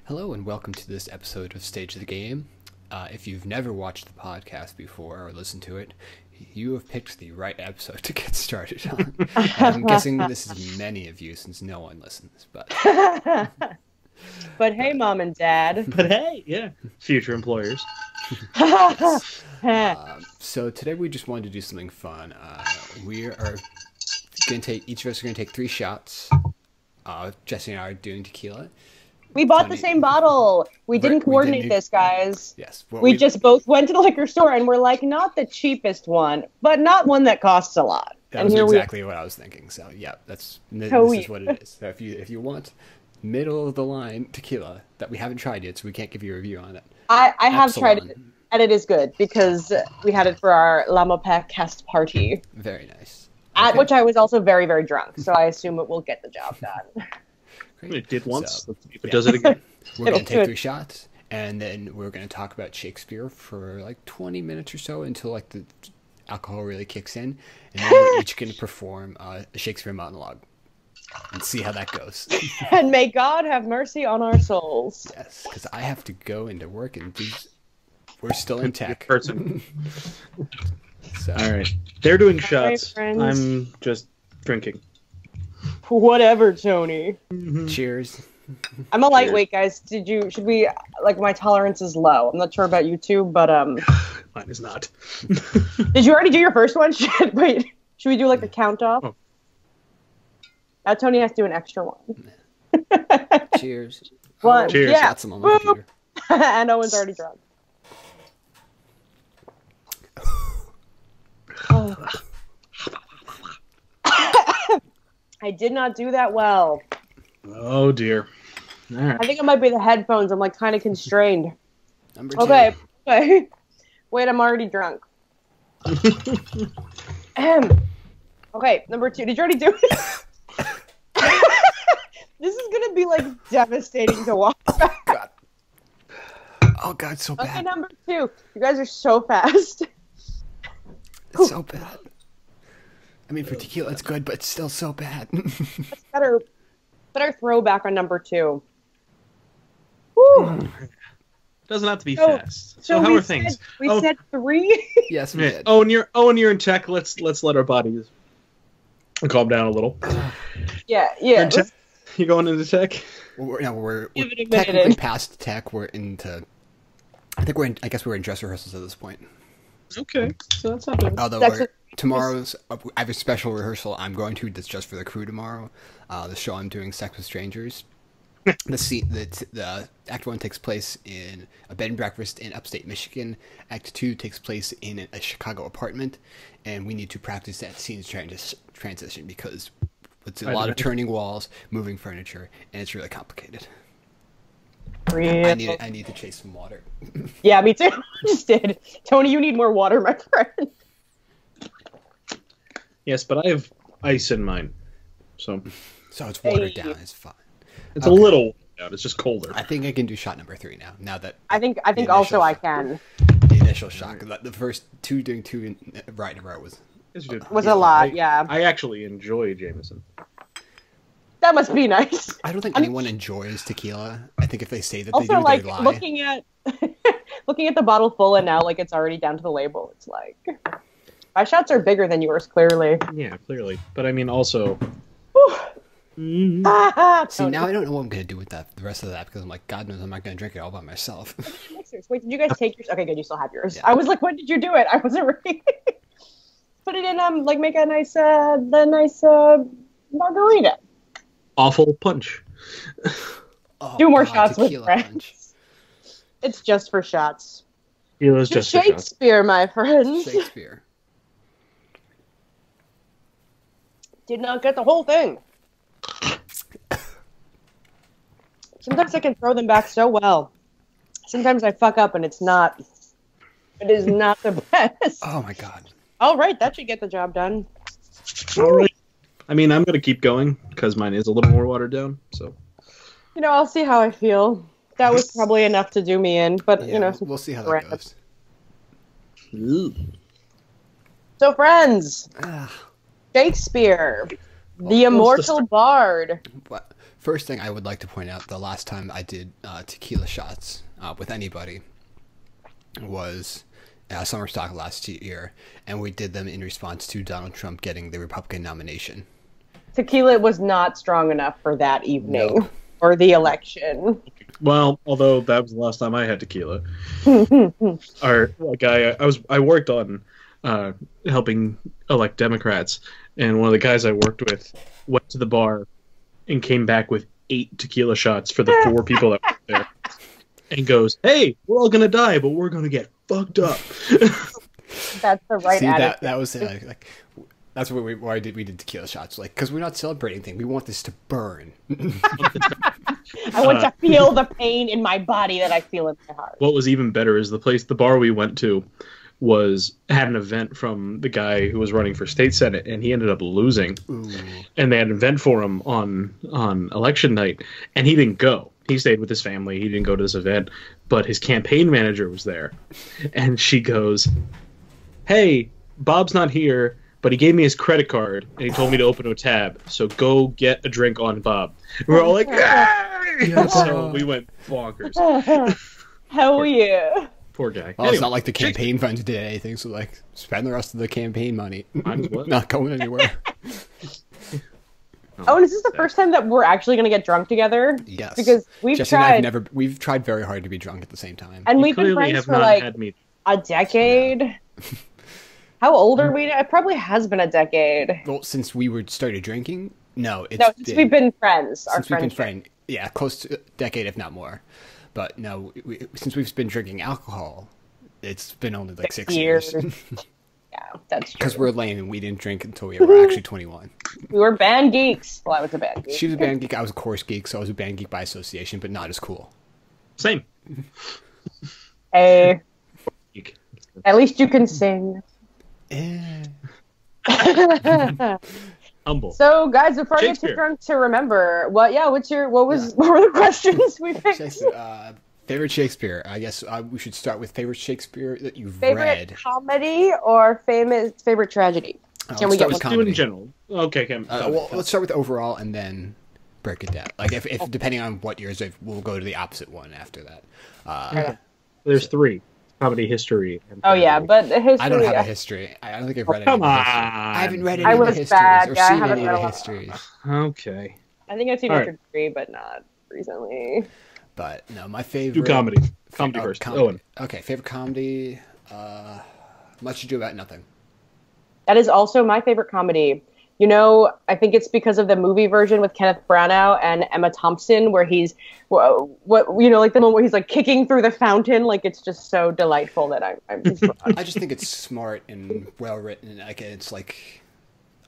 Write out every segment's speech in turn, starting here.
Hello and welcome to this episode of Stage of the Game. If you've never watched the podcast before or listened to it, you have picked the right episode to get started on. I'm guessing this is many of you since no one listens, but... But hey, Mom and Dad. But hey, yeah, future employers. So today we just wanted to do something fun. We are going to take, each of us are going to take 3 shots. Jessie and I are doing tequila. We bought the same bottle. We didn't coordinate this, guys. Yes. We just both went to the liquor store and we're like, not the cheapest one, but not one that costs a lot. That was exactly what I was thinking. So yeah, this is what it is. So if you want middle of the line tequila that we haven't tried yet, so we can't give you a review on it. I have tried it, and it is good because we had it for our Lamopec cast party. Very nice. At which I was also very, very drunk, so I assume it will get the job done. It did once. Let's see if it does it again. We're going to take 3 shots, and then we're going to talk about Shakespeare for like 20 minutes or so until like the alcohol really kicks in, and then we're each going to perform a Shakespeare monologue and see how that goes. And may God have mercy on our souls. Yes, because I have to go into work, and we're still in tech. So. All right, they're doing shots. I'm just drinking. Whatever, Tony. Mm-hmm. Cheers. I'm a lightweight, guys. Should we, like, my tolerance is low. I'm not sure about you two, but, Mine is not. Did you already do your first one? Wait, should we do, like, the count-off? Oh. Now Tony has to do an extra one. Cheers. One. Cheers. Yeah. Got some on my computer. And Owen's already drunk. Oh. I did not do that well. Oh dear. All right. I think it might be the headphones. I'm like kind of constrained. Number 2. Okay. Wait, I'm already drunk. Okay, number 2. Did you already do it? This is gonna be like devastating to watch. God. Oh God, it's so bad. Okay, number 2. You guys are so fast. It's so bad. I mean, for tequila, it's good, but it's still so bad. Better throwback on number 2. Woo. Doesn't have to be fast. So how are things? We said 3. Yes, we did. Oh, and you're in tech. Let's let our bodies calm down a little. Yeah. You going into tech? We're technically past tech. We're into. I guess we're in dress rehearsals at this point. Okay, so that's not bad. Although tomorrow's, I have a special rehearsal I'm going to that's just for the crew tomorrow. The show I'm doing, Sex with Strangers. The Act 1 takes place in a bed and breakfast in upstate Michigan. Act 2 takes place in a Chicago apartment, and we need to practice that scene transition because it's a lot of turning walls, moving furniture, and it's really complicated. I need to chase some water. Yeah, me too. I just did. Tony, you need more water, my friend. Yes, but I have ice in mine, so it's watered down. It's fine. It's a little watered down. It's just colder. I think I can do shot number 3 now. Now that I think also I can. The initial shot, the first doing 2 right in a row was a lot. Yeah, I actually enjoy Jameson. That must be nice. I don't think anyone enjoys tequila. I think if they say that also, they do, like, they lie. looking at the bottle full and now like it's already down to the label. It's like my shots are bigger than yours, clearly. Yeah, clearly. But I mean, also. See, now I don't know what I'm gonna do with the rest of that because I'm like, God knows I'm not gonna drink it all by myself. Wait, did you guys take yours? Okay, good. You still have yours. Yeah. I was like, when did you do it? I wasn't ready. Put it in like make a nice margarita. Awful punch. Do more shots with friends. Punch. It's just for shots. Tequila's just Shakespeare, my friends. Shakespeare. Did not get the whole thing. Sometimes I can throw them back so well. Sometimes I fuck up and it is not the best. Oh my God. All right, that should get the job done. All right. I mean, I'm going to keep going because mine is a little more watered down. So, I'll see how I feel. That was probably enough to do me in, but, we'll see how that goes. Ooh. So, friends, Shakespeare, The immortal bard. But first thing I would like to point out, the last time I did tequila shots with anybody was summer stock last year, and we did them in response to Donald Trump getting the Republican nomination. Tequila was not strong enough for that evening. Nope. Or the election. Well, although that was the last time I had tequila. I worked on helping elect Democrats, and one of the guys I worked with went to the bar and came back with 8 tequila shots for the 4 people that were there, and goes, "Hey, we're all gonna die, but we're gonna get fucked up." That's the right attitude. That was like that's why we did tequila shots, like, because we're not celebrating anything. We want this to burn. I want to feel the pain in my body that I feel in my heart. What was even better is the bar we went to had an event from the guy who was running for state senate, and he ended up losing. Ooh. And they had an event for him on election night, and he didn't go. He stayed with his family. He didn't go to this event, but his campaign manager was there, and she goes, "Hey, Bob's not here, but he gave me his credit card, and he told me to open a tab, so go get a drink on Bob." And we're all like, "Ah!" So we went bonkers. Hell yeah. Poor guy. Well, anyway, it's not like the campaign funds did anything, so, like, spend the rest of the campaign money. What? Not going anywhere. Oh, and is this the first time that we're actually going to get drunk together? Yes. Because Jessie and I've we've tried very hard to be drunk at the same time. And we've been friends for, like, a decade. Yeah. How old are we? It probably has been a decade. Well, since we started drinking? No, since we've been friends. Yeah, close to a decade, if not more. But no, since we've been drinking alcohol, it's been only like 6 years. Yeah, that's true. Because we're lame and we didn't drink until we were actually 21. We were band geeks. Well, I was a band geek. She was a band geek. I was a course geek, so I was a band geek by association, but not as cool. Same. Hey. At least you can sing. Humble. So, guys, before I get too drunk to remember, what were the questions we picked? Favorite Shakespeare. I guess we should start with favorite Shakespeare that you've read. Favorite comedy or favorite tragedy? Can we get one? Do it in general. Okay. Let's start with overall and then break it down. Like if depending on what yours, we'll go to the opposite one after that. Okay. There's 3. Comedy, history. Oh yeah, but the history. I don't have a history. I don't think I've read any. Come on. I haven't read any of the histories or seen any of the histories. Okay. I think I've seen Richard III, but not recently. But no, my favorite. Do comedy. Comedy first. Owen. Okay, favorite comedy. Much Ado About Nothing. That is also my favorite comedy. You know, I think it's because of the movie version with Kenneth Branagh and Emma Thompson, where he's, like the one where he's like kicking through the fountain. Like, it's just so delightful that I'm I just think it's smart and well written. Like, it's like,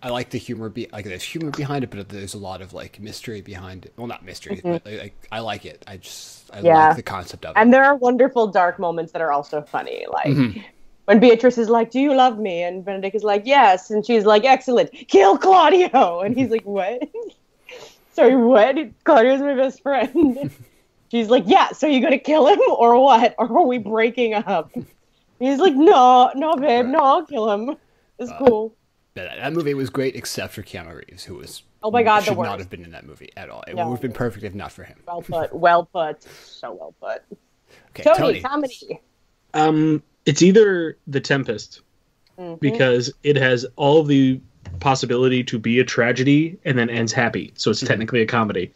I like the humor. There's humor behind it, but there's a lot of like mystery behind it. Well, not mystery, but like I like it. I like the concept of it. And there are wonderful dark moments that are also funny, like. When Beatrice is like, "Do you love me?" and Benedict is like, "Yes," and she's like, "Excellent, kill Claudio," and he's like, "What? Sorry, what? Claudio's my best friend." She's like, "Yeah, so you gonna kill him or what? Or are we breaking up?" He's like, "No, babe, no, I'll kill him. It's cool." That movie was great, except for Keanu Reeves, who was should not have been in that movie at all. It would have been perfect if not for him. Well put, so well put. Okay, Tony, comedy. It's either The Tempest, because it has all of the possibility to be a tragedy and then ends happy, so it's technically a comedy.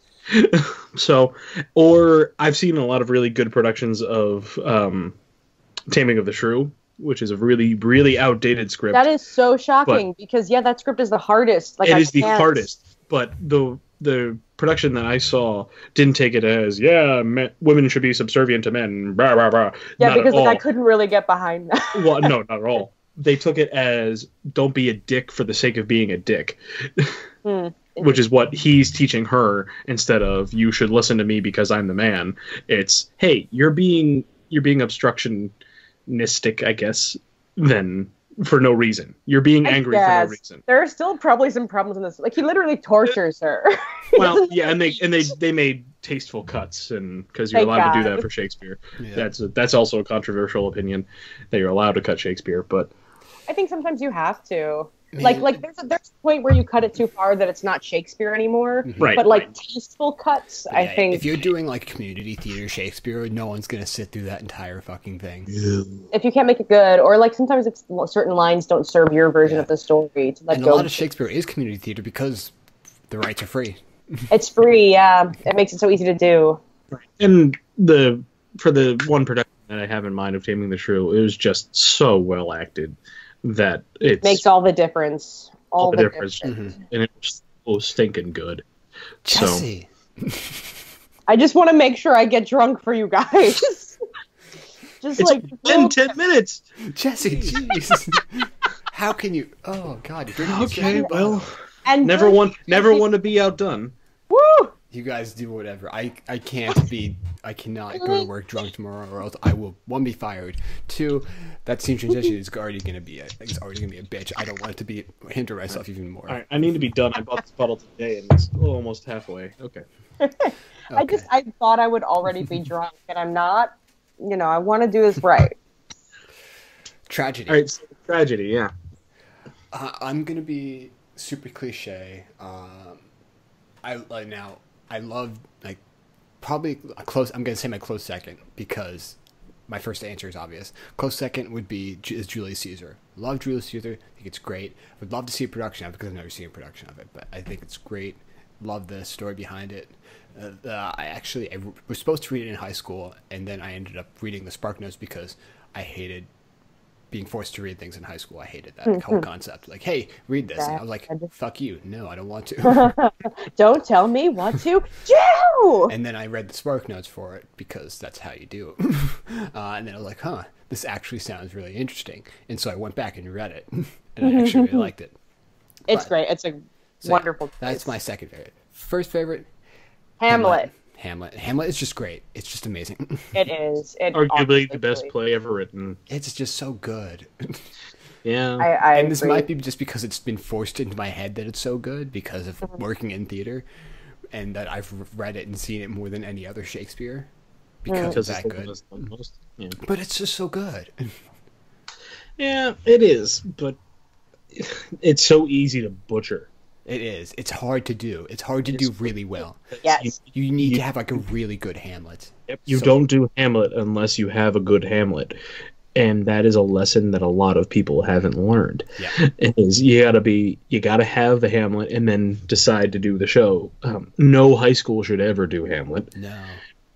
Or I've seen a lot of really good productions of Taming of the Shrew, which is a really, really outdated script. That is so shocking, because that script is the hardest. Like, it is the hardest, but the production that I saw didn't take it as, women should be subservient to men, blah, blah, blah. Yeah, because I couldn't really get behind that. Well, no, not at all. They took it as, don't be a dick for the sake of being a dick. Which is what he's teaching her, instead of, you should listen to me because I'm the man. It's, hey, you're being obstructionistic, I guess, then for no reason. You're being angry for no reason. There are still probably some problems in this. Like, he literally tortures her. Well, yeah, and they made tasteful cuts, and because you're allowed to do that for Shakespeare. Yeah. That's also a controversial opinion, that you're allowed to cut Shakespeare, but I think sometimes you have to. Like there's a point where you cut it too far that it's not Shakespeare anymore. Right. But like tasteful cuts, I Yeah, think if you're doing like community theater Shakespeare, no one's gonna sit through that entire fucking thing. if you can't make it good, or like sometimes it's certain lines don't serve your version of the story to let And go. a lot of Shakespeare is community theater because the rights are free. It's free, yeah. It makes it so easy to do. And for the one production that I have in mind of Taming the Shrew, it was just so well acted that it Makes all the difference. All the difference. difference. And it was so stinking good. Jesse. I just want to make sure I get drunk for you guys. Just It's like been 10 minutes. Jesse, jeez. How can you? Oh God, you're drinking this Okay, shit? well, and never want to be outdone. Woo! You guys do whatever. I cannot go to work drunk tomorrow, or else I will, one, be fired. Two, that scene transition is already gonna be a bitch. I don't want it to be hinder myself even more. All right, I need to be done. I bought this bottle today, and it's almost halfway. Okay. I thought I would already be drunk, and I'm not. You know, I want to do this right. Tragedy. All right, so tragedy. Yeah. I'm gonna be super cliche. I love like probably a close. I'm gonna say my close second because my first answer is obvious. Close second would be Julius Caesar. Love Julius Caesar. I think it's great. Would love to see a production of it because I've never seen a production of it, but I think it's great. Love the story behind it. I was supposed to read it in high school, and then I ended up reading the Spark Notes because I hated being forced to read things in high school. I hated that whole concept. Like, hey, read this. And I was like, fuck you. No, I don't want to. Don't tell me what to do. And then I read the Spark Notes for it because that's how you do it. And then I was like, huh, this actually sounds really interesting. And so I went back and read it, and I actually really liked it. It's great. It's a wonderful choice. That's my second favorite. First favorite, Hamlet. Hamlet is just great. It's just amazing. It is. Arguably the best play ever written. It's just so good. Yeah. And this might be just because it's been forced into my head that it's so good because of working in theater, and that I've read it and seen it more than any other Shakespeare because it's that good. Yeah. But it's just so good. Yeah, it is, but it's so easy to butcher. It is. It's hard to do. It's hard to do really well. Yes. You need to have like a really good Hamlet. You don't do Hamlet unless you have a good Hamlet. And that is a lesson that a lot of people haven't learned. Yeah. Is you gotta have the Hamlet and then decide to do the show. No high school should ever do Hamlet.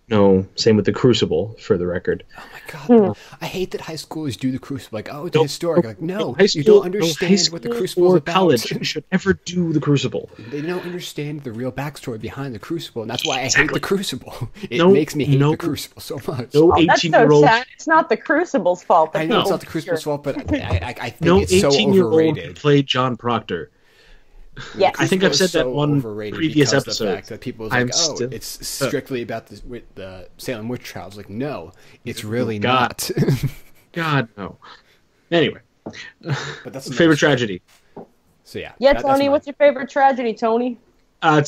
No, same with the Crucible, for the record. Oh my God. I hate that high schoolers do the Crucible. Like, oh, it's historic. Like, no, high school, you don't understand what the Crucible is about. College should ever do the Crucible. They don't understand the real backstory behind the Crucible, and that's why I hate the Crucible. It makes me hate the Crucible so much. No That's so 18-year-old. sad. It's not the Crucible's fault. I know it's not the Crucible's fault, but I think No it's so 18-year-old overrated. played John Proctor. Yes. I think I've said so that one overrated previous because of episode. The fact that people was like, it's strictly about the Salem witch trials. Like, no, it's really not. God, no. Anyway, but that's favorite tragedy. So yeah. Yeah, Tony, what's your favorite tragedy, Tony? I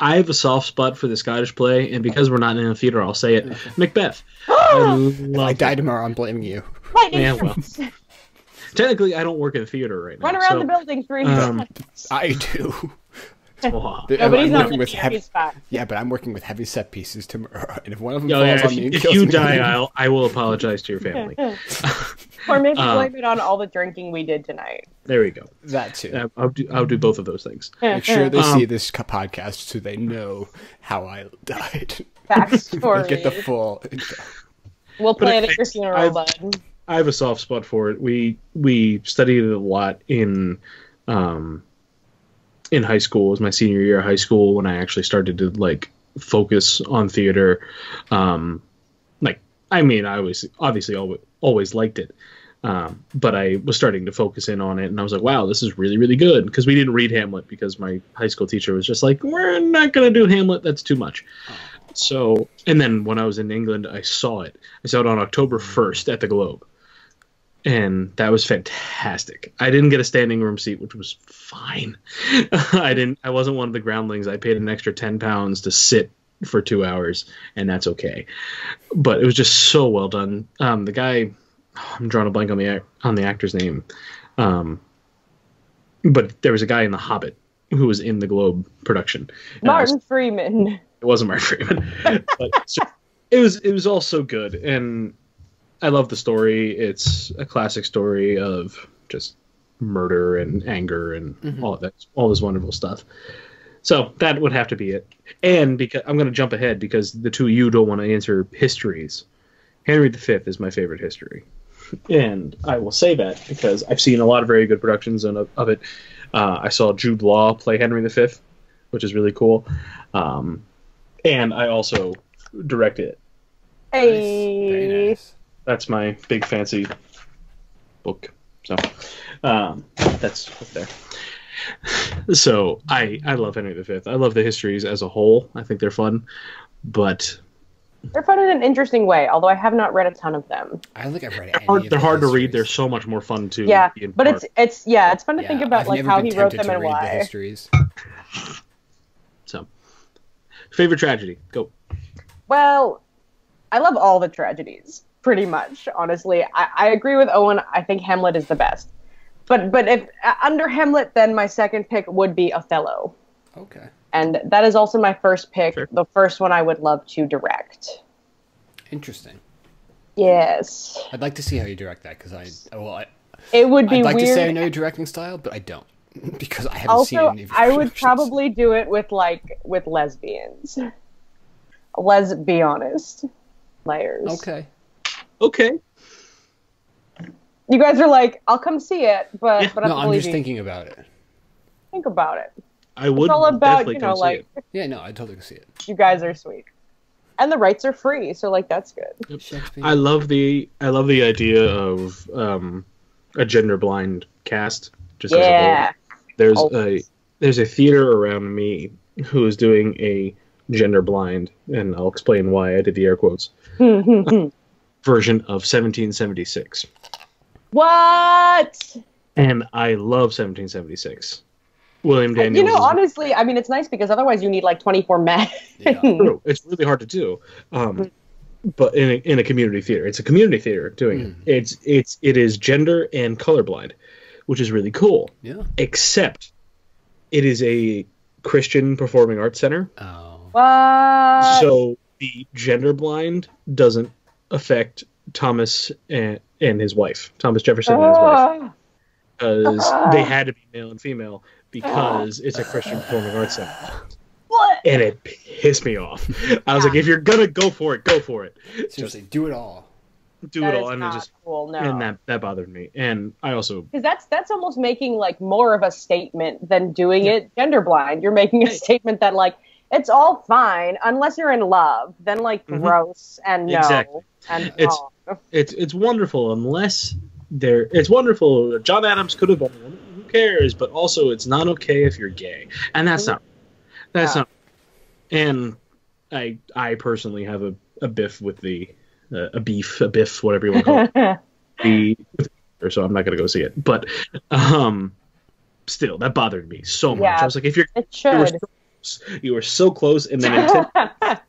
have a soft spot for the Scottish play, and because we're not in a theater, I'll say it. Macbeth. If I die tomorrow, I'm blaming you. Yeah, well. Technically, I don't work in a theater right now. Run around the building 3 times. I do. Nobody's not with heavy. Yeah, but I'm working with heavy set pieces tomorrow, and if one of them falls on me, if you die, I will apologize to your family. Or maybe blame it on all the drinking we did tonight. There we go. That too. I'll do both of those things. Make sure they see this podcast so they know how I died. Backstory. Get the full. We'll play it at your funeral, bud. I have a soft spot for it. We studied it a lot in high school. It was my senior year of high school when I actually started to focus on theater. I was obviously always liked it, but I was starting to focus in on it, and I was like, wow, this is really, really good. Because we didn't read Hamlet because my high school teacher was just like, we're not going to do Hamlet. That's too much. So, and then when I was in England, I saw it. I saw it on October 1st at the Globe. And that was fantastic. I didn't get a standing room seat, which was fine. I wasn't one of the groundlings. I paid an extra £10 to sit for 2 hours, and that's okay. But it was just so well done. The guy, I'm drawing a blank on the actor's name. but there was a guy in The Hobbit who was in the Globe production. Martin Freeman. It wasn't Martin Freeman, but it was all so good, and I love the story. It's a classic story of just murder and anger and all this wonderful stuff. So that would have to be it. And because I'm going to jump ahead because the two of you don't want to answer histories. Henry V is my favorite history. And I will say that because I've seen a lot of very good productions of it. I saw Jude Law play Henry V, which is really cool. And I also directed it. Hey. Very nice. That's my big fancy book. So that's up there. So I love Henry V. I love the histories as a whole. I think they're fun, but they're fun in an interesting way. Although I have not read a ton of them. I don't think I've read any. They're hard to read. They're so much more fun to. Yeah, be in but part. it's fun to think about I've like never how been he wrote tempted them to and read why. the histories. So, favorite tragedy? Go. Well, I love all the tragedies, pretty much, honestly. I agree with Owen. I think Hamlet is the best. But if under Hamlet, then my second pick would be Othello. Okay. And that is also my first pick, Sure. the first one I would love to direct. Interesting. Yes. I'd like to see how you direct that because It would be I'd like weird. to say I know your directing style, but I don't because I haven't seen Also, any of your I would productions. probably do it with lesbians. Let's be honest. Layers. Okay. You guys are like, I'll come see it, but I No, don't I'm believe just you. thinking about it. Think about it. I would. It's all about, definitely come see like, it. Yeah, no, I totally can see it. you guys are sweet. And the rights are free, so like that's good. Shakespeare. I love the idea of a gender blind cast. Just as a Yeah. whole. There's a theater around me who is doing a gender blind, and I'll explain why I did the air quotes. Version of 1776. What? And I love 1776. William Daniels. Honestly, I mean, it's nice because otherwise you need like 24 men. Yeah. True. It's really hard to do. But in a community theater, it's a community theater doing it. It is gender and colorblind, which is really cool. Yeah. Except it is a Christian performing arts center, Oh. What? so the gender blind doesn't affect Thomas and his wife, Thomas Jefferson and his wife, because they had to be male and female because it's a Christian performing arts center. What? And it pissed me off. I was like, if you're gonna go for it, go for it. Seriously, do it all. Do That it is all. And not it just cool, no. and that bothered me. And I also Because that's almost making like more of a statement than doing it gender blind. You're making a statement that like it's all fine unless you're in love. Then like gross and no Exactly. and It's- wrong. it's wonderful unless it's wonderful. John Adams could have been one. Who cares? But also it's not okay if you're gay. And that's not not. And I personally have a biff with the a biff, whatever you want to call it. So I'm not going to go see it. But still, that bothered me so much. Yeah, I was like, if you're it you were so close, and then until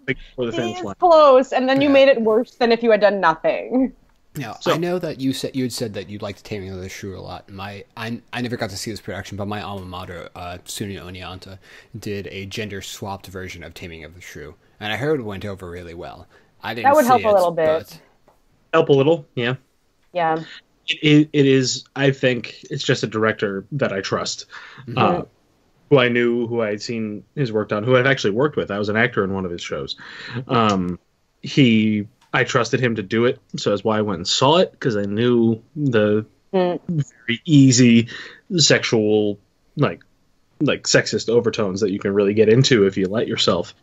before the It finish is line. close, and then you made it worse than if you had done nothing. Now, So- I know that you had said that you liked Taming of the Shrew a lot. I never got to see this production, but my alma mater, SUNY Oneonta, did a gender-swapped version of Taming of the Shrew, and I heard it went over really well. I didn't That would see help a it, little bit. but Help a little, yeah. Yeah. It is. I think it's just a director that I trust, who I knew, who I had seen his work on, who I've actually worked with. I was an actor in one of his shows. I trusted him to do it, so that's why I went and saw it, because I knew the very easy sexual, like sexist overtones that you can really get into if you let yourself.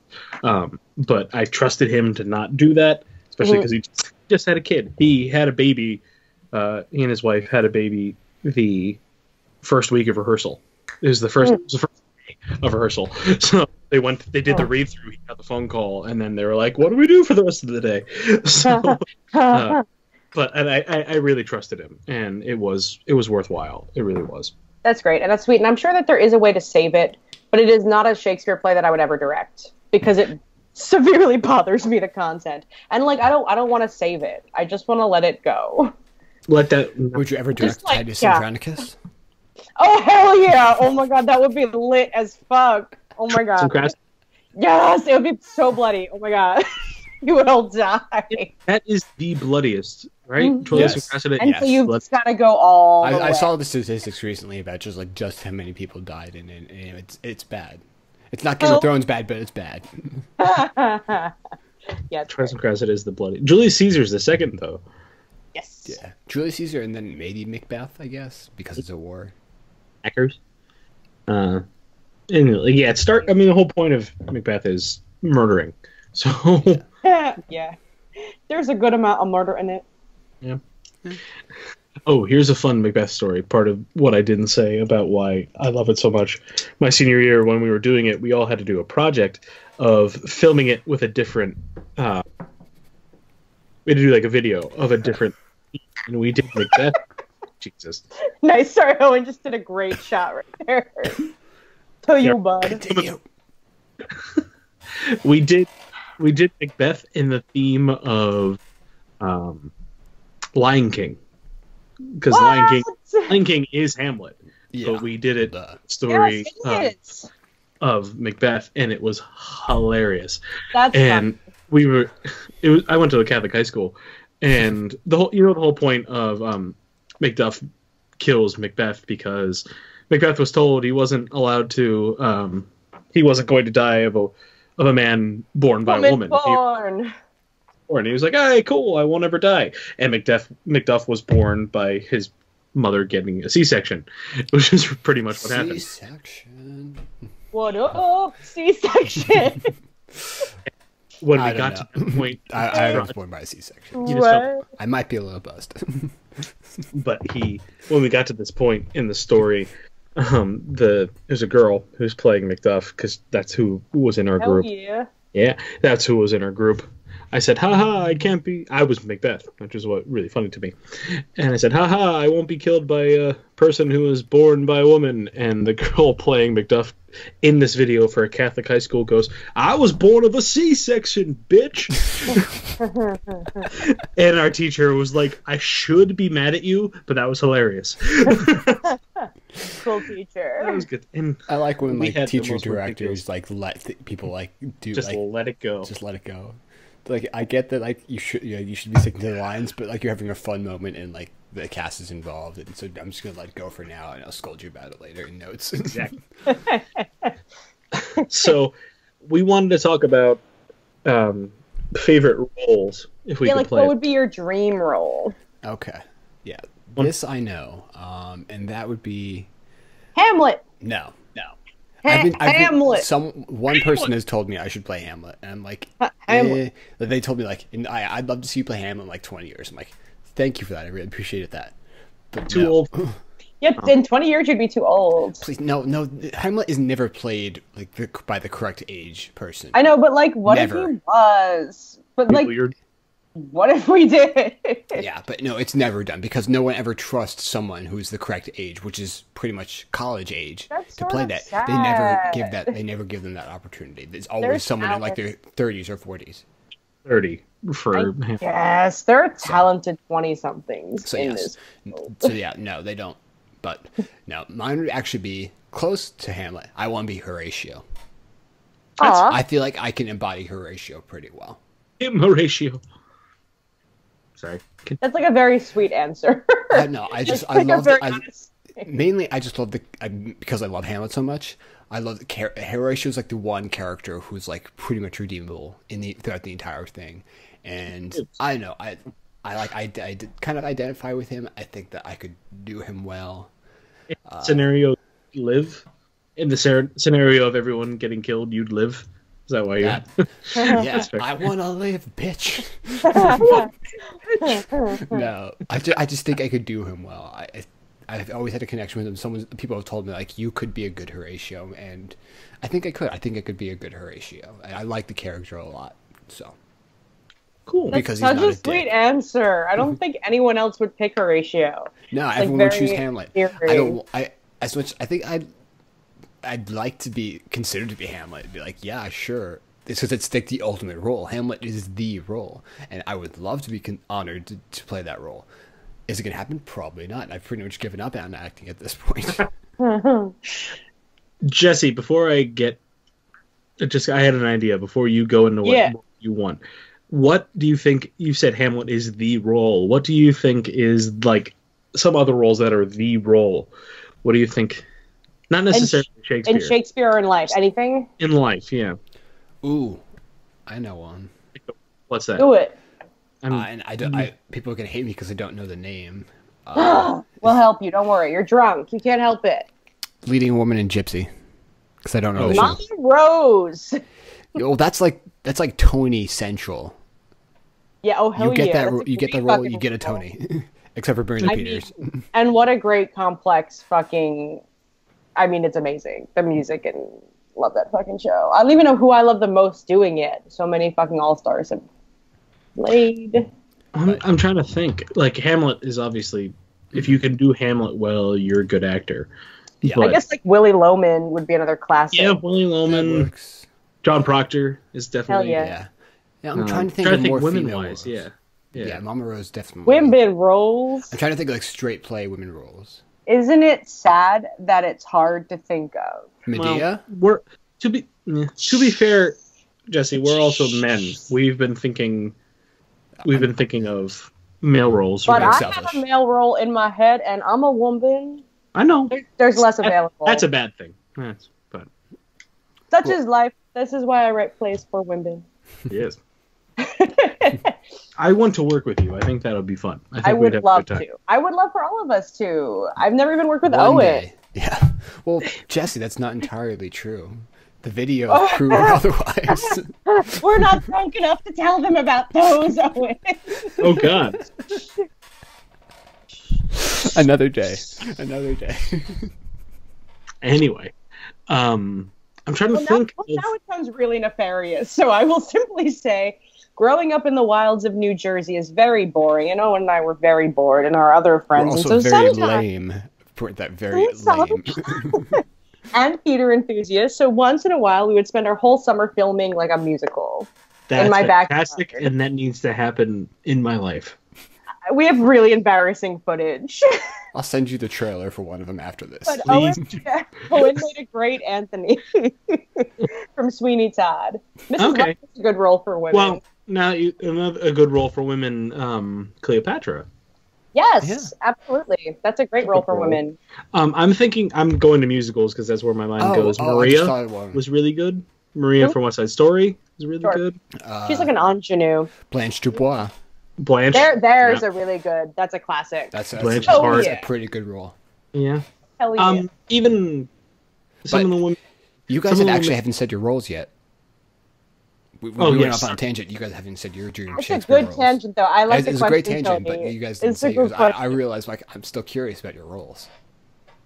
But I trusted him to not do that, especially because he just had a kid. He had a baby. He and his wife had a baby the first week of rehearsal. It was the first day of rehearsal. So they did the read through. He got the phone call, and then they were like, "What do we do for the rest of the day?" So, but I really trusted him, and it was worthwhile. It really was. That's great, and that's sweet. And I'm sure that there is a way to save it, but it is not a Shakespeare play that I would ever direct because it severely bothers me, the content. And like I don't want to save it. I just want to let it go. Let that. would you ever direct like, Titus yeah. Andronicus? Oh hell yeah! Oh my god, that would be lit as fuck. Oh my god. Some crass. Yes, it would be so bloody. Oh my god, you would all die. That is the bloodiest, right? Mhm. Totally Yes. some And Yes. so you've Blood- just gotta go all the I way. saw the statistics recently about just how many people died, and it's bad. It's not Game of Thrones bad, but it's bad. Yeah. Twice and Crescent is the bloody. Julius Caesar's the second, though. Yes. Yeah, Julius Caesar, and then maybe Macbeth, I guess, because it's a war. Hackers. And yeah, I mean, the whole point of Macbeth is murdering. So Yeah. There's a good amount of murder in it. yeah. Oh, here's a fun Macbeth story. Part of what I didn't say about why I love it so much. My senior year, when we were doing it, we all had to do a project of filming it with a different. We had to do like a video of a different, and we did Macbeth. Jesus. Nice. Sorry, Owen just did a great shot right there. To you, bud. Continue. We did Macbeth in the theme of Lion King, because Lion King is Hamlet. Yeah. But we did it Duh. story Yes, it is. of Macbeth, and it was hilarious. That's And fun. I went to a Catholic high school, and the whole point of Macduff kills Macbeth because Macbeth was told he wasn't allowed to he wasn't going to die of a man born by a woman. Born. And he was like, "Hey, cool, I won't ever die." And Macduff was born by his mother getting a C-section, which is pretty much what happened. C-section. What up, C-section? When I we don't got know. to that point, I was born by a C-section. You just felt- What? I might be a little buzzed. but when we got to this point in the story, there's a girl who's playing Macduff because that's who was in our Hell group. yeah. Yeah, that's who was in our group. I said, haha, I can't be. I was Macbeth, which is what really funny to me. And I said, haha, I won't be killed by a person who was born by a woman. And the girl playing Macduff in this video for a Catholic high school goes, I was born of a C-section, bitch. And our teacher was like, I should be mad at you, but that was hilarious. Cool teacher. That was good. And I like when We like had the teacher most ridiculous- directors like let people like do just like let it go. just let it go. Like I get that like you should be sticking to the lines, but like you're having a fun moment and like the cast is involved, and so I'm just gonna let it go for now, and I'll scold you about it later in notes. Exactly. So we wanted to talk about favorite roles if we Yeah, could like play. what would be your dream role? Okay, yeah, this I know, and that would be Hamlet. no. Hamlet. One person has told me I should play Hamlet, and I'm like, Hamlet. They told me like, I'd love to see you play Hamlet in like 20 years. I'm like, thank you for that. I really appreciated that. But Too no. old. Yep, in 20 years you'd be too old. Please, no. Hamlet is never played like by the correct age person. I know, but like, what Never. if he was? But like, Weird. what if we did? Yeah, but no, it's never done because no one ever trusts someone who's the correct age, which is pretty much college age, That's to play sort that. of They never sad. give that. They never give them that opportunity. There's always There's someone in like talent. their 30s or 40s. 30 for Yes, there are talented 20-somethings So in yes. this. So yeah, no, they don't. But no, mine would actually be close to Hamlet. I want to be Horatio. Aw. I feel like I can embody Horatio pretty well. him Horatio. Sorry. That's like a very sweet answer. No, I just Like I a love very I, honest- mainly I just love because I love Hamlet so much. I love Horatio's like the one character who's like pretty much redeemable throughout the entire thing, and I know I kind of identify with him. I think that I could do him well. Scenario live in the scenario of everyone getting killed, you'd live. Is that why you? Yeah, yeah. I want to live, bitch. No, I just think I could do him well. I've always had a connection with him. People have told me like you could be a good Horatio, and I think I could. I think I could be a good Horatio. I like the character a lot. So Cool. because Such he's not a a sweet dick. answer. I don't think anyone else would pick Horatio. No, like everyone would choose very Hamlet. endearing. As much. I think I'd like to be considered to be Hamlet. I'd be like, yeah, sure. It's because it's like the ultimate role. Hamlet is the role, and I would love to be honored to play that role. Is it going to happen? Probably not. I've pretty much given up on acting at this point. Jessie, before I get, I had an idea before you go into what you want. What do you think? You said Hamlet is the role. What do you think is like some other roles that are the role? What do you think? Not necessarily Shakespeare. In Shakespeare or in life, anything? In life, yeah. Ooh, I know one. What's that? Do it. And people can hate me because I don't know the name. We'll help you. Don't worry. You're drunk. You can't help it. Leading a Woman in Gypsy. Because I don't know the show. Mommy Rose. Oh, that's like Tony Central. Yeah. Oh hell you get yeah! That you get the role, you get a Tony. Except for Bernie Peters. And what a great complex fucking. I mean, it's amazing. The music and love that fucking show. I don't even know who I love the most doing it. So many fucking all-stars have played. I'm trying to think. Like, Hamlet is obviously, if you can do Hamlet well, you're a good actor. Yeah. But, I guess like Willie Loman would be another classic. Yeah, Willie Loman. John Proctor is definitely. Hell yeah. Yeah, I'm trying to think of more women-wise. female Yeah. Yeah, Mama Rose definitely. Women roles. I'm trying to think of like straight play women roles. Isn't it sad that it's hard to think of? Medea? Well, to be fair, Jessie, we're also men. We've been thinking of male roles. But I selfish. have a male role in my head, and I'm a woman. I know. There's less available. That's a bad thing. Such is life. This is why I write plays for women. Yes. I want to work with you. I think that'll be fun. I think I we'd would have love a good time. to. I would love for all of us to. I've never even worked with One Owen. day. Yeah. Well, Jessie, that's not entirely true. The videos prove otherwise. We're not drunk enough to tell them about those, Owen. Oh, God. Another day. Anyway, I'm trying to think. Now it sounds really nefarious, so I will simply say, growing up in the wilds of New Jersey is very boring, and Owen and I were very bored, and our other friends. We're also and so very sometimes, lame. For that very lame. And theater enthusiasts, so once in a while we would spend our whole summer filming like a musical. That's in my fantastic, backyard. and that needs to happen in my life. We have really embarrassing footage. I'll send you the trailer for one of them after this. But Owen made a great Anthony from Sweeney Todd. Mrs. Okay. Love is a good role for women. Well, now a good role for women, Cleopatra. Yes, absolutely. That's a great role for women. I'm thinking I'm going to musicals because that's where my mind goes. Maria was really good. Maria from West Side Story was really good. She's like an ingenue. Blanche Dubois. Blanche. There's a really good. That's a classic. That's Blanche a pretty good role. Yeah. Hell yeah. Even some of the women. You guys haven't said your roles yet. We went off on a tangent. You guys haven't said your dream It's Shakespeare a good roles. tangent, though. I like the it's question, a great tangent, Tony. but you guys didn't say yours. I realized, like, I'm still curious about your roles.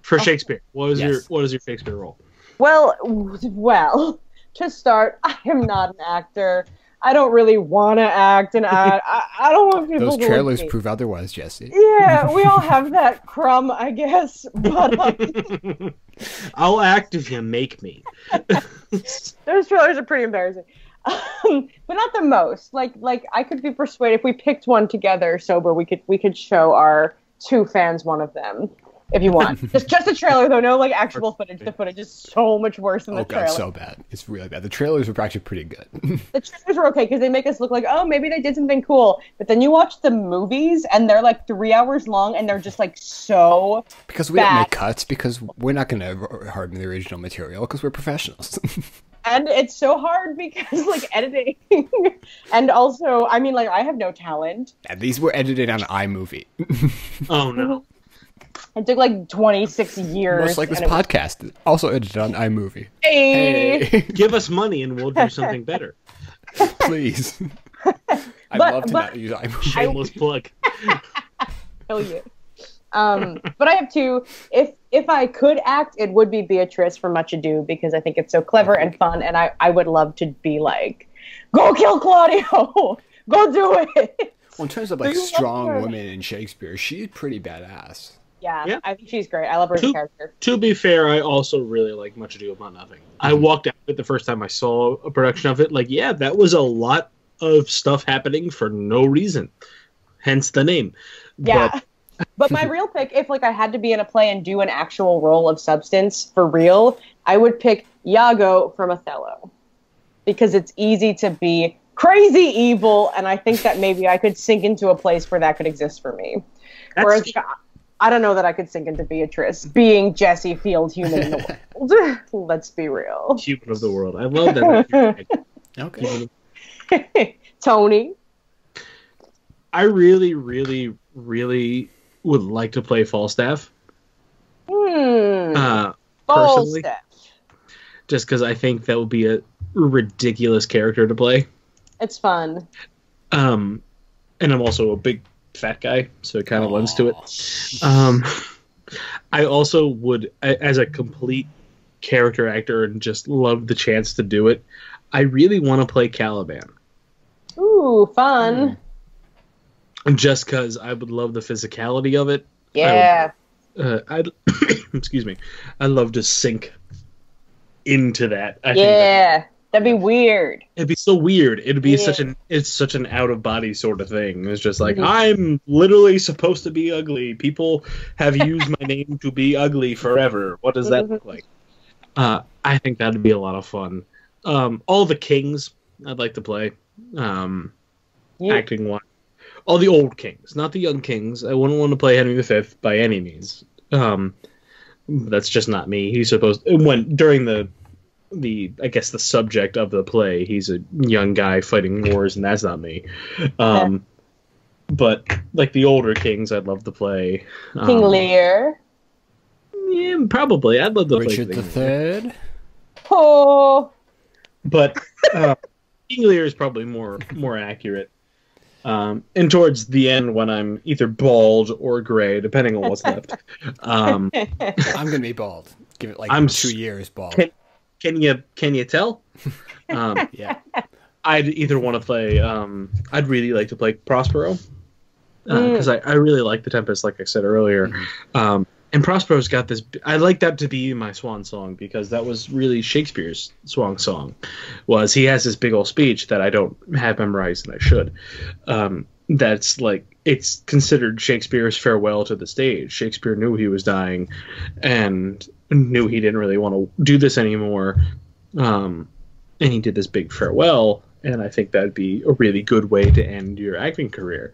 For Shakespeare, what is your Shakespeare role? Well, to start, I am not an actor. I don't really want to act, and I don't want people Those to trailers look at me. prove otherwise, Jessie. Yeah, we all have that crumb, I guess. But I'll act if you make me. those trailers are pretty embarrassing. But not the most. Like I could be persuaded if we picked one together sober, we could show our two fans one of them. If you want. just a trailer though, no like actual footage. The footage is so much worse than the trailer. Oh god, so bad. It's really bad. The trailers were actually pretty good. The trailers were okay because they make us look like, oh, maybe they did something cool. But then you watch the movies and they're like 3 hours long and they're just like so because we don't make cuts because we're not going to harden the original material because we're professionals. And it's so hard because, like, editing. And also, I mean, like, I have no talent. Yeah, these were edited on iMovie. Oh, no. It took, like, 26 years. Most like this podcast. Also edited on iMovie. Hey! Give us money and we'll do something better. Please. I'd love to not use iMovie. Shameless plug. Hell yeah. But I have two. If I could act, it would be Beatrice from Much Ado because I think it's so clever and fun, and I would love to be like, go kill Claudio, go do it. Well, in terms of like strong women in Shakespeare, she's pretty badass. Yeah, I think she's great. I love her as a character. To be fair, I also really like Much Ado About Nothing. I walked out of it the first time I saw a production of it. Like, yeah, that was a lot of stuff happening for no reason. Hence the name. Yeah. But But my real pick, if like I had to be in a play and do an actual role of substance for real, I would pick Iago from Othello. Because it's easy to be crazy evil, and I think that maybe I could sink into a place where that could exist for me. Whereas I don't know that I could sink into Beatrice, being Jessie Field, human in the world. Let's be real. Human of the world. I love that. Okay. Tony? I really, really, really would like to play Falstaff. Personally. Falstaff. Just because I think that would be a ridiculous character to play. It's fun. And I'm also a big fat guy, so it kind of lends to it. I also would, as a complete character actor, and just love the chance to do it, I really want to play Caliban. Ooh, fun. Just because I would love the physicality of it. Yeah. I'd excuse me. I'd love to sink into that. I think that'd be weird. it'd be so weird. It'd be such an out of body sort of thing. It's just like, I'm literally supposed to be ugly. People have used my name to be ugly forever. What does that look like? I think that'd be a lot of fun. All the kings I'd like to play. Acting one. All the old kings, not the young kings. I wouldn't want to play Henry V by any means. That's just not me. He's supposed during the I guess the subject of the play, he's a young guy fighting wars, and that's not me. But like the older kings, I'd love to play. King Lear. Yeah, probably. I'd love to Richard play King III. Oh. But King Lear is probably more accurate. And towards the end, when I'm either bald or gray, depending on what's left. I'm gonna be bald. Give it like I'm 2 years bald. Can you tell? Yeah. I'd either want to play. I'd really like to play Prospero because I really like the Tempest, like I said earlier. And Prospero's got this. I like that to be my swan song because that was really Shakespeare's swan song. Was he has this big old speech that I don't have memorized and I should. That's like it's considered Shakespeare's farewell to the stage. Shakespeare knew he was dying, and knew he didn't really want to do this anymore. And he did this big farewell, and I think that'd be a really good way to end your acting career.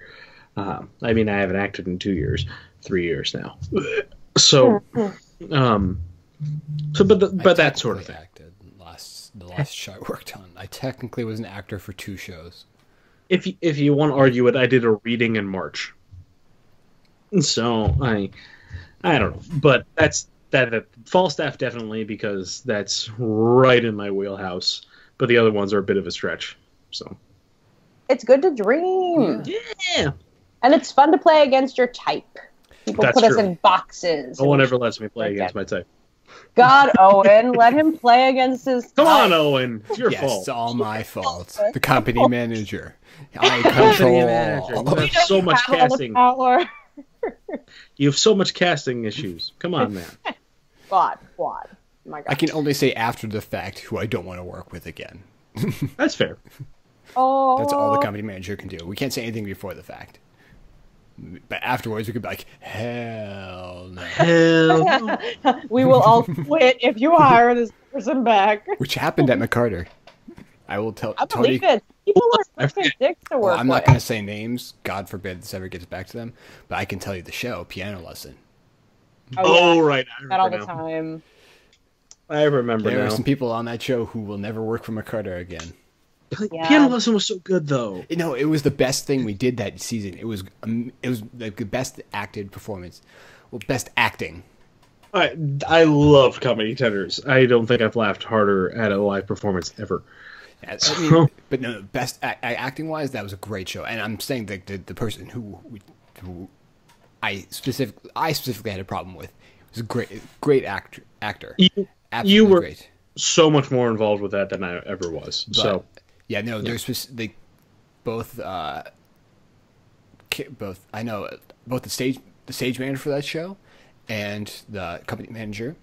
I mean, I haven't acted in 2 years, 3 years now. So, but that sort of thing. Acted the last show I worked on. I technically was an actor for 2 shows. If you want to argue it, I did a reading in March. So I don't know, but that Falstaff definitely because that's right in my wheelhouse. But the other ones are a bit of a stretch. So It's good to dream. Yeah. And it's fun to play against your type. People That's put us true. in boxes. No one ever lets me play against my type. God, Owen, let him play against his Come type. on, Owen. It's your Yes, fault. it's all my fault. The company manager. I control all. You have so much Have all the casting. power. You have so much casting issues. Come on, man. God. My God. I can only say after the fact who I don't want to work with again. That's fair. Oh. That's all the company manager can do. We can't say anything before the fact. But afterwards, we could be like, hell no. Hell. We will all quit if you hire this person back. Which happened at McCarter. I will tell I Tony. believe it. People are such dicks to work Well, I'm not with. going to say names. God forbid this ever gets back to them. But I can tell you the show, Piano Lesson. Oh, right. I That all the remember now. time. I remember There now. are some people on that show who will never work for McCarter again. Yeah. Piano Lesson was so good, though. No, it was the best thing we did that season. It was like the best acted performance. Well, best acting. I love comedy tenders. I don't think I've laughed harder at a live performance ever. I mean, but no, best acting wise, that was a great show. And I'm saying that the person who I specifically had a problem with was a great actor. Absolutely You were great. so much more involved with that than I ever was. But, yeah, no, there's both I know both the stage manager for that show and the company manager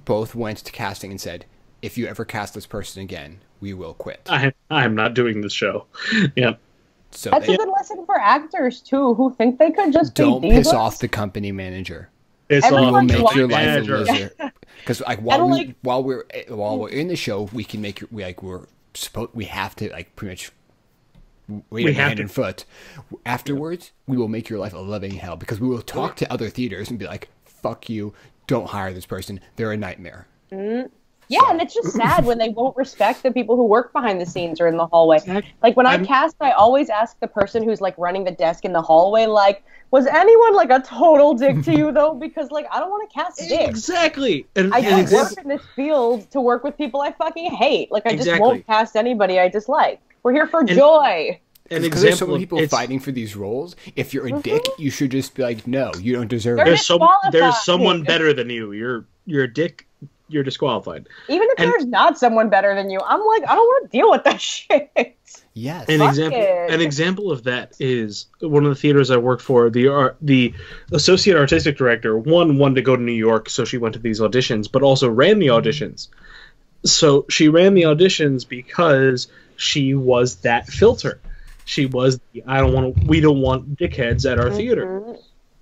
both went to casting and said, if you ever cast this person again, we will quit. I'm not doing this show. Yeah. So That's a good lesson for actors too, who think they could just don't be piss divas. off the company manager. It's It will Everyone's make your life a manager. loser. Because like while we're in the show, we can make we have to like pretty much wait hand and foot. Afterwards, we will make your life a living hell because we will talk to other theaters and be like, "Fuck you! Don't hire this person. They're a nightmare." Mm-hmm. Yeah, and it's just sad when they won't respect the people who work behind the scenes or in the hallway. Like when I cast, I always ask the person who's like running the desk in the hallway, like, was anyone like a total dick to you though? Because like I don't want to cast dicks. Exactly. And I don't work in this field to work with people I fucking hate. Like I just won't cast anybody I dislike. We're here for joy. And because there's so many people fighting for these roles, if you're a dick, you should just be like, no, you don't deserve it. There's someone better than you. You're a dick. You're disqualified. Even if there's not someone better than you, I'm like, I don't want to deal with that shit. Yes. An example of that is one of the theaters I worked for. The associate artistic director wanted to go to New York, so she went to these auditions, but also ran the auditions. So she ran the auditions because she was that filter. She was we don't want dickheads at our theater.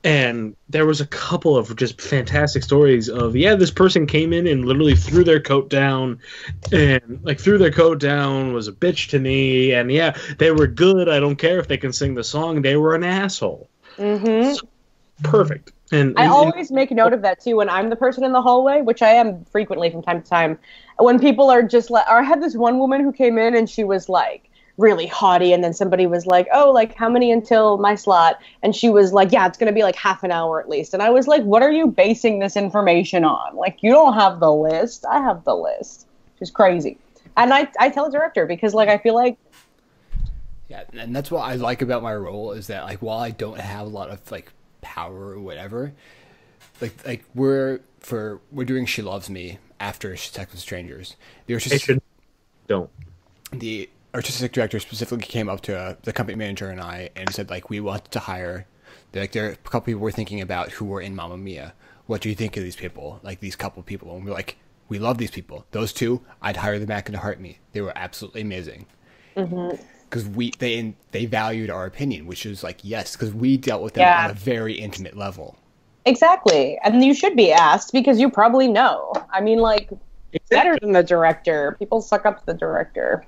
And there was a couple of just fantastic stories of, this person came in and literally threw their coat down and was a bitch to me. And they were good. I don't care if they can sing the song. They were an asshole. Mm-hmm. So, perfect. And I always make note of that too when I'm the person in the hallway, which I am frequently from time to time. When people are just like, I had this one woman who came in and she was like, really haughty, and then somebody was like, oh, like how many until my slot? And she was like, yeah, it's gonna be like half an hour at least. And I was like, what are you basing this information on? Like, you don't have the list. I have the list. Which is crazy. And I tell the director because like I feel like and that's what I like about my role is that like while I don't have a lot of like power or whatever, like we're doing She Loves Me after Sex with Strangers. The artistic director specifically came up to the company manager and I and said, like, we want to hire, there are a couple people we're thinking about who were in Mamma Mia. What do you think of these people? Like, these couple people. And we're like, we love these people. Those two, I'd hire them back in a heartbeat. They were absolutely amazing. Because they valued our opinion, which is like, yes, because we dealt with them on a very intimate level. Exactly. And you should be asked because you probably know. I mean, like, it's better than the director. People suck up to the director.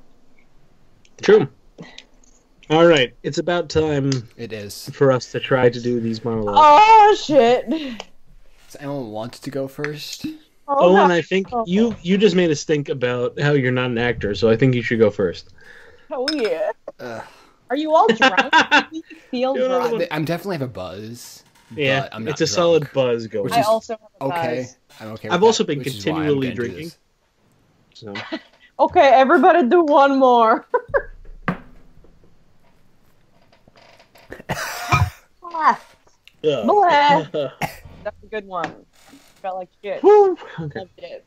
True. All right, it's about time. It is for us to try to do these monologues. Oh shit! Does anyone want to go first? Owen, I think you just made us think about how you're not an actor, so I think you should go first. Oh yeah. Are you all drunk? Do you feel drunk? I'm definitely have a buzz. Yeah, I'm not it's a drunk, solid buzz going. I also have a buzz. Okay. I'm okay. I've also been continually drinking. So. Okay, everybody do one more. That's a good one. Felt like shit. Woo. Okay. Loved it.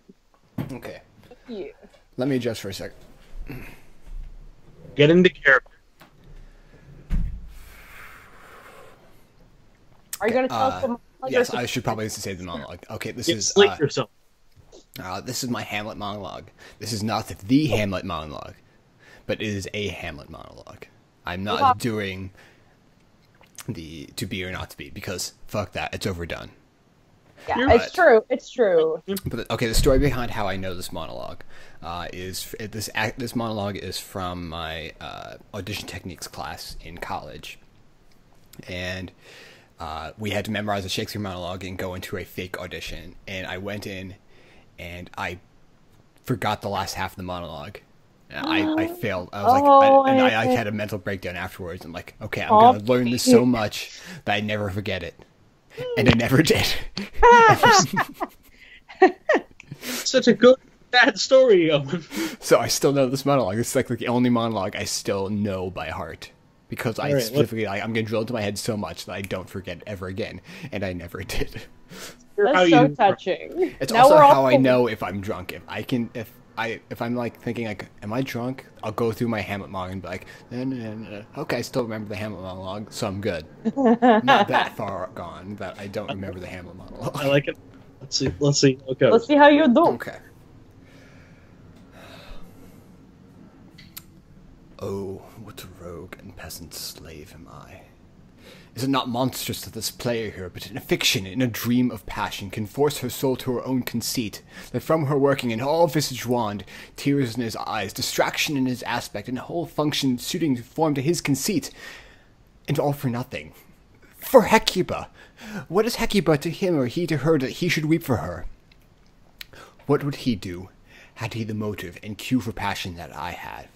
Okay. Yeah. Let me adjust for a second. Get into character. Are you going to tell us the monologue? Yes, I should probably say the monologue. Okay, this is... Slate yourself. This is my Hamlet monologue. This is not the Hamlet monologue, but it is a Hamlet monologue. I'm not doing the to be or not to be, because fuck that, it's overdone. Yeah, it's true. It's true. But okay, the story behind how I know this monologue is this monologue is from my audition techniques class in college, and we had to memorize a Shakespeare monologue and go into a fake audition. And I went in, and I forgot the last half of the monologue. And I failed. I was I had a mental breakdown afterwards. I'm like, okay, I'm gonna learn this so much that I never forget it. And I never did. Such a good, bad story, Owen. So I still know this monologue. It's like the only monologue I still know by heart. Because I specifically, I'm going to drill into my head so much that I don't forget it ever again. And I never did. That's so touching. It's also how I know if I'm drunk. If I'm like thinking like, am I drunk? I'll go through my Hamlet monologue and be like, no. Okay, I still remember the Hamlet monologue, so I'm good. Not that far gone that I don't remember the Hamlet monologue. I like it. Let's see. Okay. Let's see how you do. Okay. Oh, what a rogue and peasant slave am I. Is it not monstrous that this player here, but in a fiction, in a dream of passion, can force her soul to her own conceit, that from her working in all visage wand, tears in his eyes, distraction in his aspect, and whole function suiting form to his conceit, and all for nothing? For Hecuba! What is Hecuba to him or he to her that he should weep for her? What would he do, had he the motive and cue for passion that I have?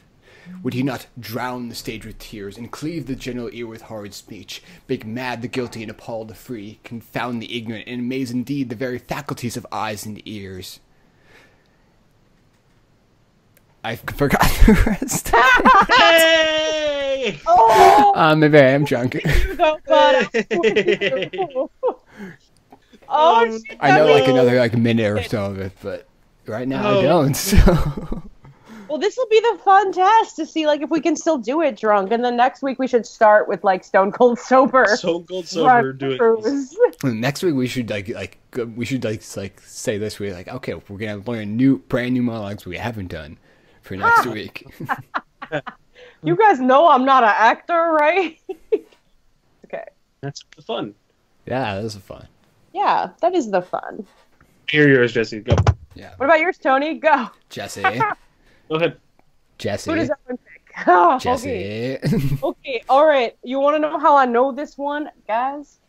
Would he not drown the stage with tears, and cleave the general ear with horrid speech, make mad the guilty and appall the free, confound the ignorant, and amaze indeed the very faculties of eyes and ears? I forgot the rest. Hey! Oh, Maybe I am drunk. you go, bud. Oh, shit, I know like Debbie. another minute or so of it, but right now I don't, so... Well, this will be the fun test to see if we can still do it drunk, and then next week we should start with stone cold sober. Stone Cold Sober, do it. Next week we should say this week okay, we're gonna learn brand new monologues we haven't done for next week. You guys know I'm not an actor, right? Okay. That's the fun. Yeah, that was fun. Yeah, that is the fun. Hear yours, Jesse. Go. Yeah, What about yours, Tony? Go. Jesse, Go ahead. Jesse, Who does everyone pick? Oh, Jesse. Okay, all right. You want to know how I know this one, guys?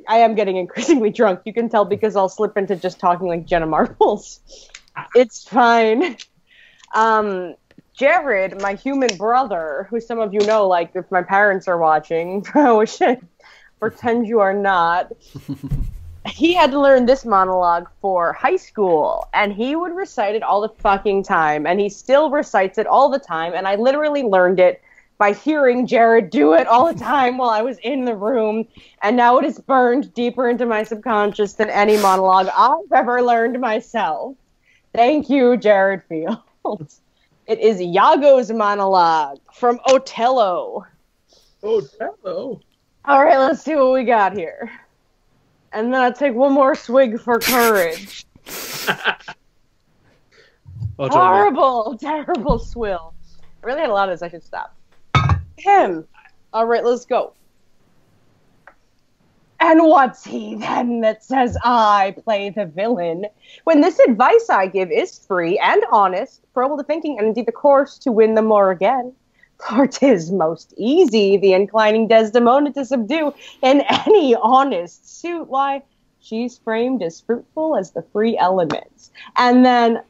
I am getting increasingly drunk. You can tell because I'll slip into just talking like Jenna Marbles. It's fine. Jared, my human brother, who some of you know, if my parents are watching, which pretend you are not, he had to learn this monologue for high school, and he would recite it all the fucking time, and he still recites it all the time, and I literally learned it by hearing Jared do it all the time while I was in the room, and now it is burned deeper into my subconscious than any monologue I've ever learned myself. Thank you, Jared Fields. It is Iago's monologue from Otello. Otello? All right, let's see what we got here. And then I'll take one more swig for courage. Horrible, terrible swill. I really had a lot of this. I should stop. All right, let's go. And what's he then that says I play the villain, when this advice I give is free and honest, for all the thinking and indeed the course to win them more again? For 'tis most easy the inclining Desdemona to subdue in any honest suit. Why, she's framed as fruitful as the free elements. And then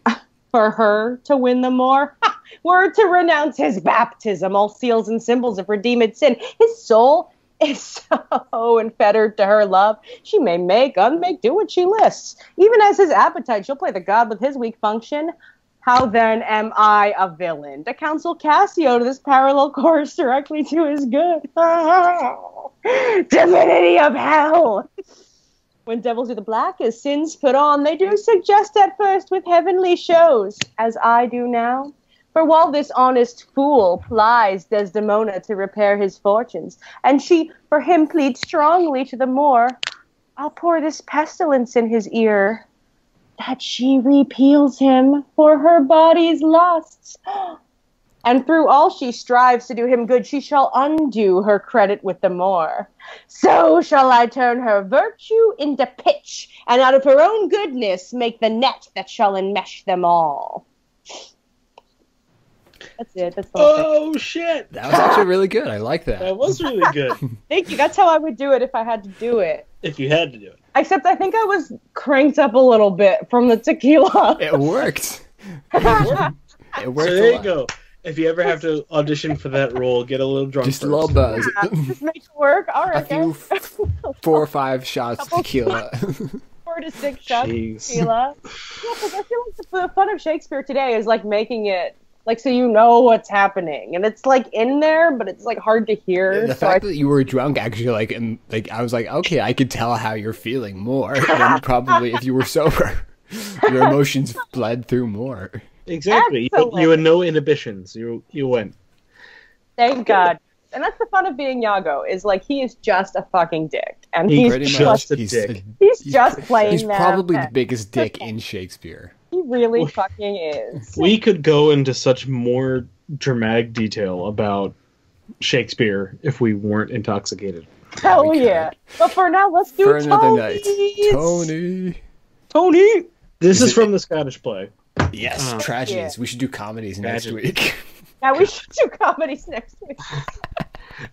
for her to win them more, were to renounce his baptism, all seals and symbols of redeemed sin. His soul is so enfettered to her love, she may make, unmake, do what she lists. Even as his appetite, she'll play the god with his weak function. How then am I a villain? To counsel Cassio to this parallel course directly to his good. Divinity of hell! When devils do the blackest sins put on, they do suggest at first with heavenly shows, as I do now. For while this honest fool plies Desdemona to repair his fortunes, and she for him pleads strongly to the more, I'll pour this pestilence in his ear, that she repeals him for her body's lusts. And through all she strives to do him good, she shall undo her credit with the more. So shall I turn her virtue into pitch, and out of her own goodness make the net that shall enmesh them all. That's it. That's the whole thing. Oh, shit. That was actually really good. I like that. That was really good. Thank you. That's how I would do it if I had to do it. If you had to do it. Except I think I was cranked up a little bit from the tequila. It worked. It worked. So there you go. If you ever have to audition for that role, get a little drunk Just a first. little buzz. Just make it work. All A right. few 4 or 5 shots of tequila. 4 to 6 shots of Jeez. tequila. Yeah, because I feel like the fun of Shakespeare today is making it so you know what's happening, and it's in there, but it's hard to hear. The fact that you were drunk actually I was okay, I could tell how you're feeling more than probably if you were sober. Your emotions bled through more. Exactly. You had no inhibitions. You went. Thank God. And that's the fun of being Yago, is he is just a fucking dick, and He's he's just a dick. He's just playing. He's probably them. the biggest dick in Shakespeare. He really fucking is. We could go into such more dramatic detail about Shakespeare if we weren't intoxicated. Hell We yeah. But for now, let's do For another night. Tony's. Tony. This is from the Scottish play. Yes, tragedies. Yeah. We should do comedies next Tragedy. week. Yeah, we should do comedies next week.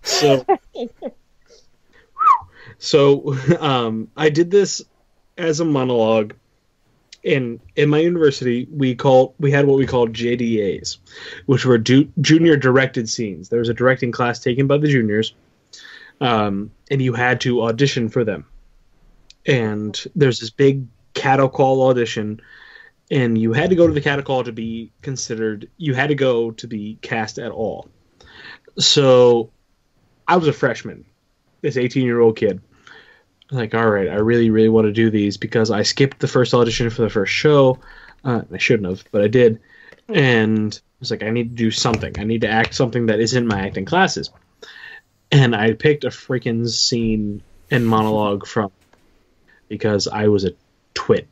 So, I did this as a monologue. In my university, we had what we called JDAs, which were junior directed scenes. There was a directing class taken by the juniors, and you had to audition for them. And there's this big cattle call audition, and you had to go to the cattle call to be considered. You had to go to be cast at all. So, I was a freshman, this 18-year-old kid. Like, all right, I really, really want to do these because I skipped the first audition for the first show. I shouldn't have, but I did. And I was like, I need to do something. I need to act something that isn't my acting classes. And I picked a freaking scene and monologue from because I was a twit.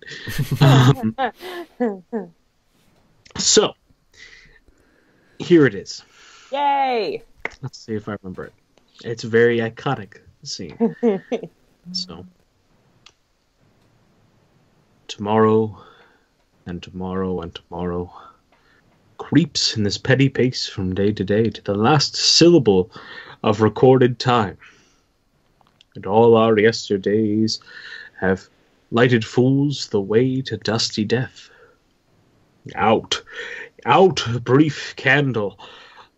So, here it is. Yay! Let's see if I remember it. It's a very iconic scene. So, tomorrow, and tomorrow, and tomorrow creeps in this petty pace from day to day to the last syllable of recorded time. And all our yesterdays have lighted fools the way to dusty death. Out, brief candle.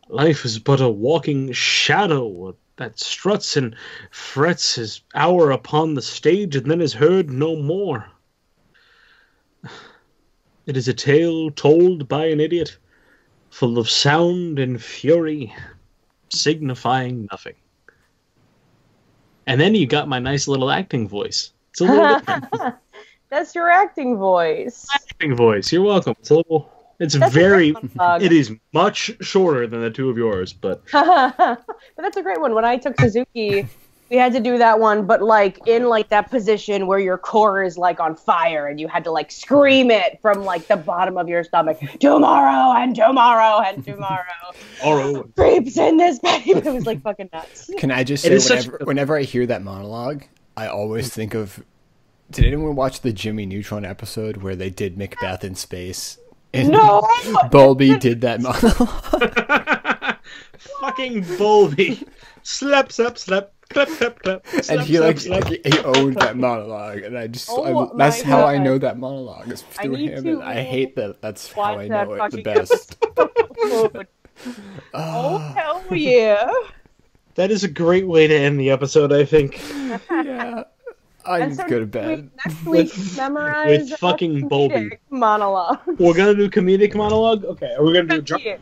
Life is but a walking shadow that struts and frets his hour upon the stage and then is heard no more. It is a tale told by an idiot, full of sound and fury, signifying nothing. And then you got my nice little acting voice. It's a little different. That's your acting voice. Acting voice. You're welcome. It is much shorter than the two of yours, but But that's a great one. When I took Suzuki, we had to do that one, but like in like that position where your core is like on fire and you had to like scream it from like the bottom of your stomach. Tomorrow and tomorrow and tomorrow. Creeps in this baby. It was like fucking nuts. Can I just say, whenever I hear that monologue, I always think of. Did anyone watch the Jimmy Neutron episode where they did Macbeth in space? And No! Bowlby did that monologue. fucking Bowlby. Slap, slap, slap. Clap, clap, clap. Slap, And he slap, slap. he owned that monologue, and that's how I know that monologue is through him, and I hate that. That's how I know it the best. Oh hell yeah! That is a great way to end the episode, I think. Yeah, I'm go to bed. Next week, memorize with fucking Bowlby monologue. We're gonna do comedic monologue. Okay, are we gonna do drama?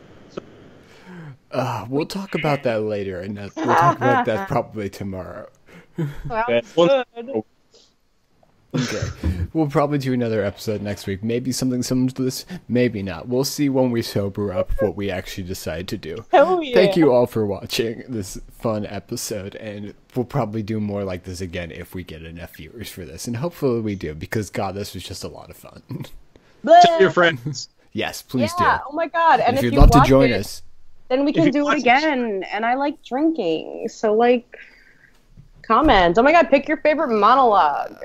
We'll talk about that later, and we'll talk about that probably tomorrow. Sounds good. Okay, we'll probably do another episode next week. Maybe something similar to this, maybe not. We'll see when we sober up what we actually decide to do. Hell yeah. Thank you all for watching this fun episode, and we'll probably do more like this again if we get enough viewers for this, and hopefully we do, because God, this was just a lot of fun. Tell your friends. Yes, please do. Oh my God! And if if you'd love to watch join it, us, then we can do it again. And I like drinking, so like, comment. Oh my God! Pick your favorite monologue.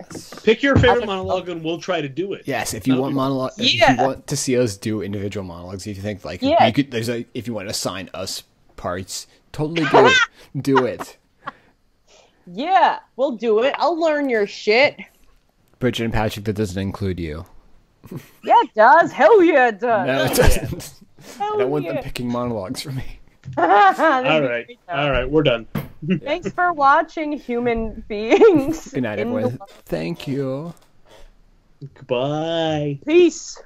Pick your favorite monologue, and we'll try to do it. yes, if you want monologue, if you want to see us do individual monologues, if you think like you could, if you want to assign us parts, totally do it. Do it. Yeah, we'll do it. I'll learn your shit. Bridget and Patrick, that doesn't include you. Yeah, it does. Hell yeah, it does. No, it doesn't. Hell I don't want yeah. them picking monologues for me. All right, we're done. Thanks for watching, human beings. Good night, everyone. Thank you. Goodbye. Peace.